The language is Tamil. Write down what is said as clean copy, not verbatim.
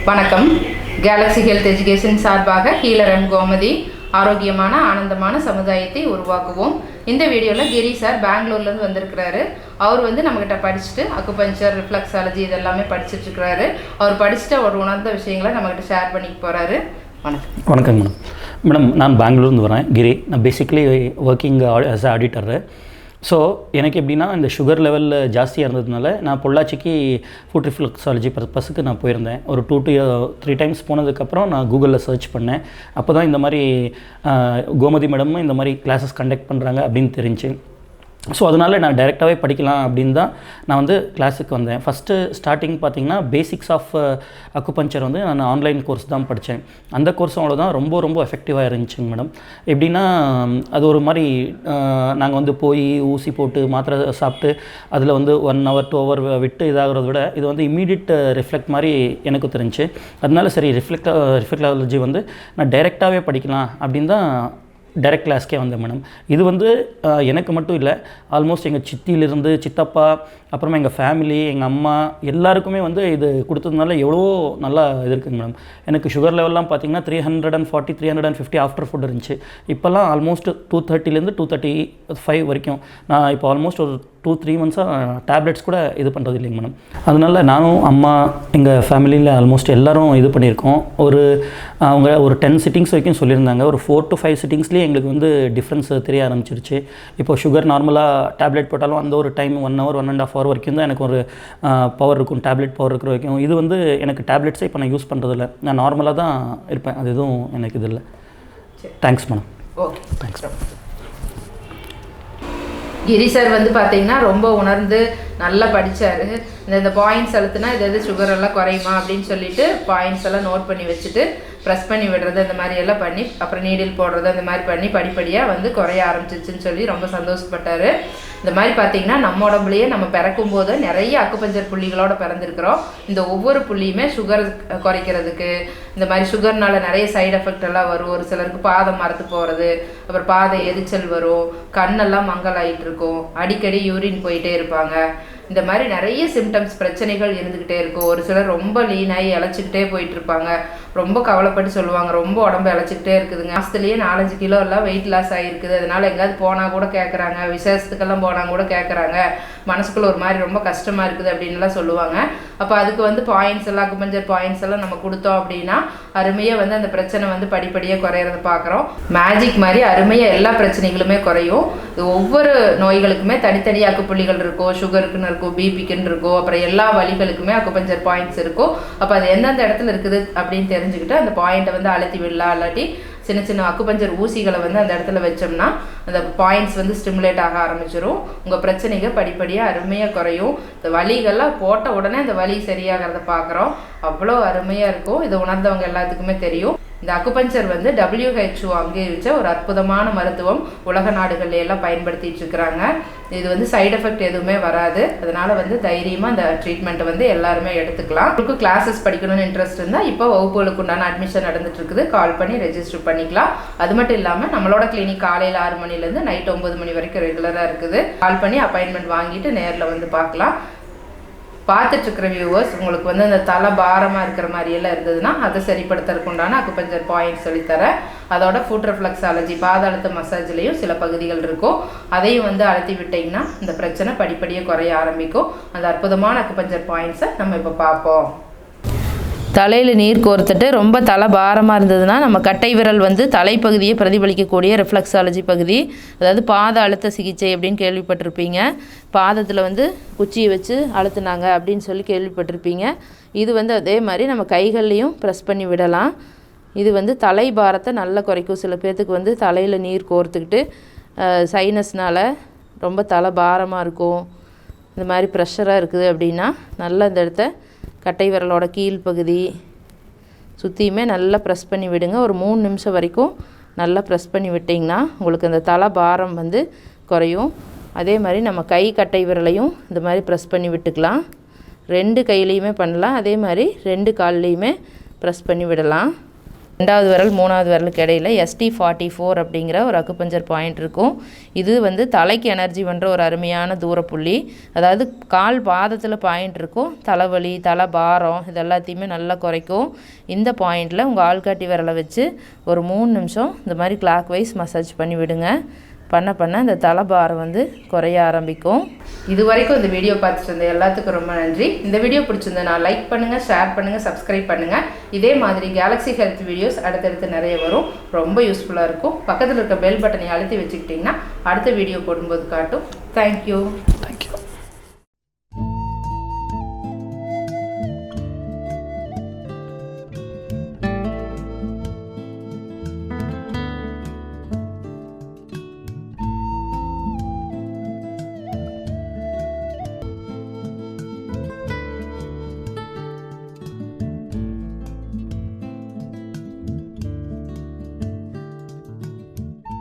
வணக்கம். கேலக்ஸி ஹெல்த் எஜுகேஷன் சார்பாக ஹீலர் எம் கோமதி ஆரோக்கியமான ஆனந்தமான சமுதாயத்தை உருவாக்குவோம். இந்த வீடியோவில் கிரி சார் பெங்களூர்லேருந்து வந்திருக்கிறாரு. அவர் நம்மக்கிட்ட படிச்சுட்டு அக்குபஞ்சர், ரிஃப்ளெக்ஸாலஜி இதெல்லாமே படிச்சுட்ருக்கிறாரு. அவர் படிச்சுட்டு அவர் உணர்ந்த விஷயங்களை நம்மக்கிட்ட ஷேர் பண்ணிக்க போகிறாரு. வணக்கம். வணக்கம் மேடம். நான் பெங்களூர்லேருந்து வரேன். கிரி. நான் basically working as a auditor. So எனக்கு எப்படின்னா இந்த சுகர் லெவலில் ஜாஸ்தியாக இருந்ததுனால நான் பொள்ளாச்சிக்கு ஃபுட் ரிஃப்ளெக்ஸாலஜி பர்பஸுக்கு நான் போயிருந்தேன். ஒரு 2 to 3 டைம்ஸ் போனதுக்கப்புறம் நான் கூகுளில் சர்ச் பண்ணேன். அப்போ தான் இந்த மாதிரி கோமதி மேடமும் இந்த மாதிரி கிளாஸஸ் கண்டக்ட் பண்ணுறாங்க அப்படின்னு தெரிஞ்சு. ஸோ அதனால் நான் டைரெக்டாகவே படிக்கலாம் அப்படின்னு தான் நான் கிளாஸுக்கு வந்தேன். ஃபஸ்ட்டு ஸ்டார்டிங் பார்த்திங்கன்னா பேசிக்ஸ் ஆஃப் அக்குபஞ்சர் நான் ஆன்லைன் கோர்ஸ் தான் படித்தேன். அந்த கோர்ஸும் அவ்வளோதான் ரொம்ப எஃபெக்டிவாக இருந்துச்சுங்க மேடம். எப்படின்னா அது ஒரு மாதிரி நாங்கள் போய் ஊசி போட்டு மாத்திரை சாப்பிட்டு அதில் 1 hour 2 hour விட்டு இதாகிறத விட இது இம்மீடியட் ரிஃப்ளெக்ட் மாதிரி எனக்கு தெரிஞ்சு. அதனால சரி ரிஃப்ளெக்டாலஜி நான் டைரெக்டாகவே படிக்கலாம் அப்படின்னு தான் டைரக்ட் கிளாஸ்க்கே வந்தேன் மேடம். இது எனக்கு மட்டும் இல்லை, ஆல்மோஸ்ட் எங்கள் சித்தியிலிருந்து சித்தப்பா, அப்புறமா எங்கள் ஃபேமிலி, எங்கள் அம்மா எல்லாருக்குமே இது கொடுத்ததுனால எவ்வளோ நல்லா இது இருக்குங்க மேடம். எனக்கு சுகர் லெவல்லாம் பார்த்திங்கன்னா 340 350 ஆஃப்டர் ஃபுட் இருந்துச்சு. இப்போல்லாம் ஆல்மோஸ்ட் 230 235 வரைக்கும். நான் இப்போ ஆல்மோஸ்ட் ஒரு 2-3 months-ஆக டேப்லெட்ஸ் கூட இது பண்ணுறது இல்லைங்க மேடம். அதனால் நானும் அம்மா எங்கள் ஃபேமிலியில் ஆல்மோஸ்ட் எல்லோரும் இது பண்ணியிருக்கோம். அவங்க ஒரு 10 sittings வரைக்கும் சொல்லியிருந்தாங்க. ஒரு 4 to 5 sittingsலேயே எங்களுக்கு டிஃப்ரென்ஸ் தெரிய ஆரம்பிச்சிருச்சு. இப்போ சுகர் நார்மலாக டேப்லெட் போட்டாலும் அந்த ஒரு டைம் 1 hour 1.5 hour வரைக்கும் தான் எனக்கு ஒரு பவர் இருக்கும், டேப்லெட் பவர் இருக்கிற வரைக்கும். இது எனக்கு டேப்லெட்ஸே இப்போ நான் யூஸ் பண்ணுறதில்ல. நான் நார்மலாக தான் இருப்பேன். அது எதுவும் எனக்கு இது இல்லை. Thanks madam. Okay, thanks. Giri sir பார்த்தீங்கன்னா ரொம்ப உணர்ந்து நல்லா படித்தார். இந்த பாயிண்ட்ஸ் அழுத்துனா இது சுகர் எல்லாம் குறையுமா அப்படின்னு சொல்லிட்டு பாயிண்ட்ஸ் எல்லாம் நோட் பண்ணி வச்சுட்டு ப்ரெஸ் பண்ணி விடுறது அந்த மாதிரி எல்லாம் பண்ணி, அப்புறம் நீடில் போடுறது அந்த மாதிரி பண்ணி படிப்படியாக குறைய ஆரம்பிச்சிச்சுன்னு சொல்லி ரொம்ப சந்தோஷப்பட்டார். இந்த மாதிரி பார்த்திங்கன்னா நம்ம உடம்புலையே நம்ம பிறக்கும் போது நிறைய அக்குபஞ்சர் புள்ளிகளோடு பிறந்திருக்கிறோம். இந்த ஒவ்வொரு புள்ளியுமே சுகர் குறைக்கிறதுக்கு, இந்த மாதிரி சுகர்னால நிறைய சைடு எஃபெக்ட் எல்லாம் வரும். ஒரு சிலருக்கு பாதம் மரத்து போகிறது, அப்புறம் பாதை எரிச்சல் வரும், கண்ணெல்லாம் மங்கலாயிட்டு இருக்கும், அடிக்கடி யூரின் போயிட்டே இருப்பாங்க. இந்த மாதிரி நிறைய சிம்டம்ஸ் பிரச்சனைகள் இருந்துக்கிட்டே இருக்கும். ஒரு சிலர் ரொம்ப லீனாகி இழைச்சிக்கிட்டே போயிட்டு இருப்பாங்க. ரொம்ப கவலைப்பட்டு சொல்லுவாங்க, ரொம்ப உடம்பு இழைச்சிக்கிட்டே இருக்குதுங்க, மாதத்துலேயே 4-5 கிலோ எல்லாம் வெயிட் லாஸ் ஆகிருக்குது, அதனால் எங்கேயாவது போனால் கூட கேட்குறாங்க, விசேஷத்துக்கெல்லாம் போனால் கூட கேட்குறாங்க, மனசுக்குள்ள ஒரு மாதிரி ரொம்ப கஷ்டமாக இருக்குது அப்படின்லாம் சொல்லுவாங்க. அப்போ அதுக்கு பாயிண்ட்ஸ் எல்லாம் அக்குபஞ்சர் பாயிண்ட்ஸ் எல்லாம் நம்ம கொடுத்தோம் அப்படின்னா அருமையாக அந்த பிரச்சனை படிப்படியாக குறையிறத பார்க்குறோம். மேஜிக் மாதிரி அருமையாக எல்லா பிரச்சனைகளுமே குறையும். இது ஒவ்வொரு நோய்களுக்குமே தனித்தனி அக்குப்புள்ளிகள் இருக்கும். சுகருக்குன்னு இருக்கும், பிபிக்குன்னு இருக்கும், அப்புறம் எல்லா வலிகளுக்குமே அக்குபஞ்சர் பாயிண்ட்ஸ் இருக்கும். அப்போ அது எந்தெந்த இடத்துல இருக்குது அப்படின்னு தெரிஞ்சுக்கிட்டு அந்த பாயிண்ட்டை அழுத்தி விடலாம். இல்லாட்டி சின்ன சின்ன அக்குபஞ்சர் ஊசிகளை அந்த இடத்துல வச்சோம்னா அந்த பாயிண்ட்ஸ் ஸ்டிமுலேட் ஆக ஆரம்பிச்சிடும். உங்கள் பிரச்சனைகள் படிப்படியாக அருமையாக குறையும். இந்த வலிகள்லாம் போட்ட உடனே இந்த வலி சரியாகிறத பார்க்குறோம். அவ்வளோ அருமையாக இருக்கும். இதை உணர்ந்தவங்க எல்லாத்துக்குமே தெரியும். இந்த அக்குபஞ்சர் WHO அங்கீகரித்த ஒரு அற்புதமான மருத்துவம். உலக நாடுகள்ல எல்லாம் பயன்படுத்திட்டு இருக்கிறாங்க. இது சைடு எஃபெக்ட் எதுவுமே வராது. அதனால தைரியமாக இந்த ட்ரீட்மெண்ட்டை எல்லாருமே எடுத்துக்கலாம். உங்களுக்கு கிளாஸஸ் படிக்கணும்னு இன்ட்ரெஸ்ட் இருந்தால் இப்போ வகுப்புகளுக்கு உண்டான அட்மிஷன் நடந்துட்டு இருக்குது. கால் பண்ணி ரெஜிஸ்டர் பண்ணிக்கலாம். அது மட்டும் இல்லாமல் நம்மளோட கிளினிக் காலையில் 6 மணிலேருந்து நைட் 9 மணி வரைக்கும் ரெகுலராக இருக்குது. கால் பண்ணி அப்பாயின்மெண்ட் வாங்கிட்டு நேரில் பார்க்கலாம். பார்த்துட்ருக்கிற வியூவர்ஸ், உங்களுக்கு அந்த தலை பாரமாக இருக்கிற மாதிரியெல்லாம் இருந்ததுன்னா அதை சரிப்படுத்துறதுக்கு உண்டான அக்குபஞ்சர் பாயிண்ட் சொல்லித்தரேன். அதோட ஃபுட் ரிஃப்ளெக்ஸாலஜி பாத அழுத்த மசாஜ்லேயும் சில பகுதிகள் இருக்கும். அதையும் அழுத்தி விட்டிங்கன்னா இந்த பிரச்சனை படிப்படியாக குறைய ஆரம்பிக்கும். அந்த அற்புதமான அக்குபஞ்சர் பாயிண்ட்ஸை நம்ம இப்போ பார்ப்போம். தலையில் நீர் கோர்த்துட்டு ரொம்ப தலை பாரமாக இருந்ததுன்னா நம்ம கட்டை விரல் தலைப்பகுதியை பிரதிபலிக்கக்கூடிய ரிஃப்ளெக்ஸாலஜி பகுதி, அதாவது பாத அழுத்த சிகிச்சை அப்படின்னு கேள்விப்பட்டிருப்பீங்க. பாதத்தில் குச்சியை வச்சு அழுத்துனாங்க அப்படின்னு சொல்லி கேள்விப்பட்டிருப்பீங்க. இது அதே மாதிரி நம்ம கைகள்லையும் ப்ரெஸ் பண்ணி விடலாம். இது தலை பாரத்தை நல்லா குறைக்கும். சில பேர்த்துக்கு தலையில் நீர் கோர்த்துக்கிட்டு சைனஸ்னால் ரொம்ப தலை பாரமாக இருக்கும், இந்த மாதிரி ப்ரெஷராக இருக்குது அப்படின்னா நல்லா இந்த இடத்த கட்டை விரலோட கீழ்ப்பகுதி சுற்றியுமே நல்லா ப்ரெஸ் பண்ணி விடுங்க. ஒரு 3 நிமிஷம் வரைக்கும் நல்லா ப்ரெஸ் பண்ணி விட்டிங்கன்னா உங்களுக்கு அந்த தலை பாரம் குறையும். அதே மாதிரி நம்ம கை கட்டை விரலையும் இந்த மாதிரி ப்ரெஸ் பண்ணி விட்டுக்கலாம். 2 கையிலையுமே பண்ணலாம். அதே மாதிரி 2 கால்லையுமே ப்ரெஸ் பண்ணி விடலாம். 2வது விரல் 3வது விரலுக்கு இடையில ST44 அப்படிங்கிற ஒரு அக்குபஞ்சர் பாயிண்ட் இருக்கும். இது வந்து தலைக்கு எனர்ஜி பண்ணுற ஒரு அருமையான தூரப்புள்ளி. அதாவது கால் பாதத்தில் பாயிண்ட் இருக்கும். தலைவலி, தலை பாரம் இது எல்லாத்தையுமே நல்லா குறைக்கும். இந்த பாயிண்டில் உங்கள் ஆள்காட்டி விரலை வச்சு ஒரு 3 நிமிஷம் இந்த மாதிரி கிளாக் வைஸ் மசாஜ் பண்ணி விடுங்க. பண்ண இந்த தலைபாரம் வந்து குறைய ஆரம்பிக்கும். இது வரைக்கும் இந்த வீடியோ பார்த்துட்டு இருந்த எல்லாத்துக்கும் ரொம்ப நன்றி. இந்த வீடியோ பிடிச்சிருந்தா லைக் பண்ணுங்கள், ஷேர் பண்ணுங்கள், சப்ஸ்கிரைப் பண்ணுங்கள். இதே மாதிரி கேலக்ஸி ஹெல்த் வீடியோஸ் அடுத்தடுத்து நிறைய வரும். ரொம்ப யூஸ்ஃபுல்லாக இருக்கும். பக்கத்தில் இருக்க பெல் பட்டனை அழுத்தி வச்சுக்கிட்டிங்கன்னா அடுத்த வீடியோ போடும்போது காட்டும். தேங்க்யூ.